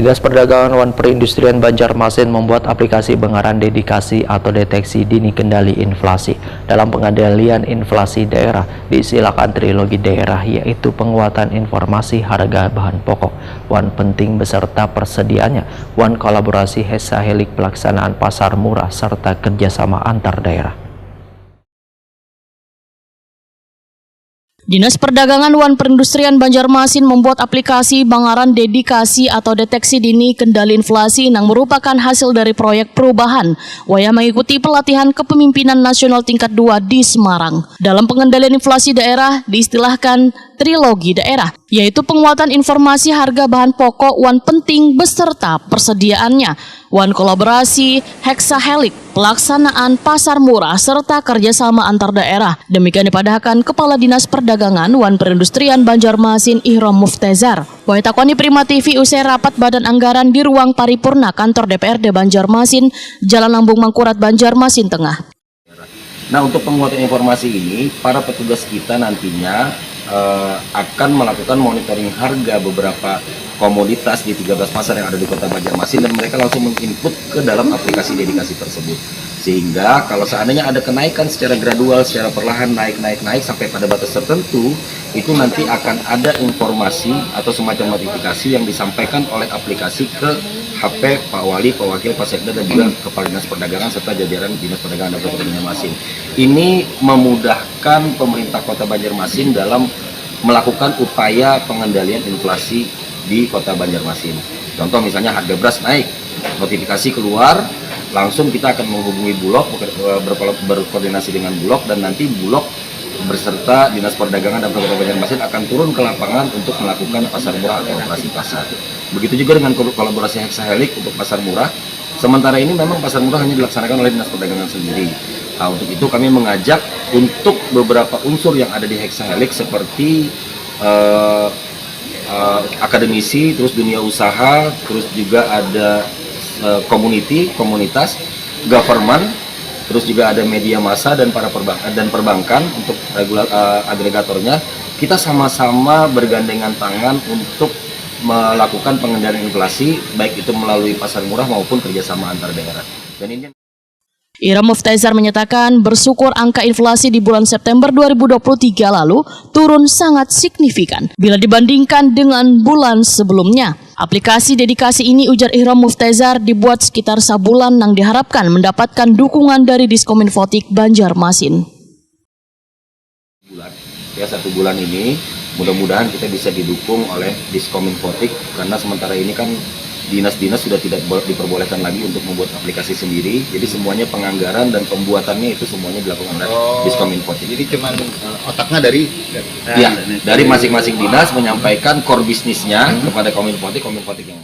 Dinas Perdagangan wan Perindustrian Banjarmasin membuat aplikasi Bangaran Dedikasi atau Deteksi Dini Kendali Inflasi. Dalam pengendalian inflasi daerah, diistilahkan trilogi daerah, yaitu penguatan informasi harga bahan pokok, wan penting beserta persediaannya, wan kolaborasi hesahelik pelaksanaan pasar murah, serta kerjasama antar daerah. Dinas Perdagangan wan Perindustrian Banjarmasin membuat aplikasi Bangaran Dedikasi atau Deteksi Dini Kendali Inflasi yang merupakan hasil dari proyek perubahan waya mengikuti pelatihan kepemimpinan nasional tingkat 2 di Semarang. Dalam pengendalian inflasi daerah diistilahkan trilogi daerah, yaitu penguatan informasi harga bahan pokok wan penting beserta persediaannya, wan kolaborasi heksahelik pelaksanaan pasar murah serta kerjasama antar daerah. Demikian dipadahkan Kepala Dinas Perdagangan wan Perindustrian Banjarmasin Ihram Muftezar. Wahai takoni Prima TV usai rapat Badan Anggaran di ruang paripurna kantor DPRD Banjarmasin, Jalan Lambung Mangkurat, Banjarmasin Tengah. Nah, untuk penguatan informasi ini, para petugas kita nantinya akan melakukan monitoring harga beberapa komoditas di 13 pasar yang ada di Kota Banjarmasin, dan mereka langsung menginput ke dalam aplikasi dedikasi tersebut. Sehingga kalau seandainya ada kenaikan secara gradual, secara perlahan naik sampai pada batas tertentu, itu nanti akan ada informasi atau semacam notifikasi yang disampaikan oleh aplikasi ke HP Pak Wali, Pak Wakil, Pak Sekda, dan juga Kepala Dinas Perdagangan serta jajaran Dinas Perdagangan dan Kota Banjarmasin. Ini memudahkan pemerintah Kota Banjarmasin dalam melakukan upaya pengendalian inflasi di Kota Banjarmasin. Contoh misalnya harga beras naik, notifikasi keluar, langsung kita akan menghubungi Bulog, berkoordinasi dengan Bulog, dan nanti Bulog berserta Dinas Perdagangan dan Kota Banjarmasin akan turun ke lapangan untuk melakukan pasar murah atau operasi pasar. Begitu juga dengan kolaborasi heksahelik untuk pasar murah. Sementara ini memang pasar murah hanya dilaksanakan oleh Dinas Perdagangan sendiri. Nah, untuk itu kami mengajak untuk beberapa unsur yang ada di heksahelik seperti akademisi, terus dunia usaha, terus juga ada komunitas, government, terus juga ada media massa dan para perbankan untuk agregatornya. Kita sama-sama bergandengan tangan untuk melakukan pengendalian inflasi, baik itu melalui pasar murah maupun kerjasama antar daerah. Dan ini Ihram Muftezar menyatakan bersyukur angka inflasi di bulan September 2023 lalu turun sangat signifikan bila dibandingkan dengan bulan sebelumnya. Aplikasi dedikasi ini, ujar Ihram Muftezar, dibuat sekitar sebulan yang diharapkan mendapatkan dukungan dari Diskominfotik Banjarmasin. Satu bulan ini mudah-mudahan kita bisa didukung oleh Diskominfotik, karena sementara ini kan dinas-dinas sudah tidak diperbolehkan lagi untuk membuat aplikasi sendiri. Jadi semuanya penganggaran dan pembuatannya itu semuanya dilakukan oleh Diskominfotik. Jadi cuman otaknya dari masing-masing dinas menyampaikan core bisnisnya kepada Kominfotik yang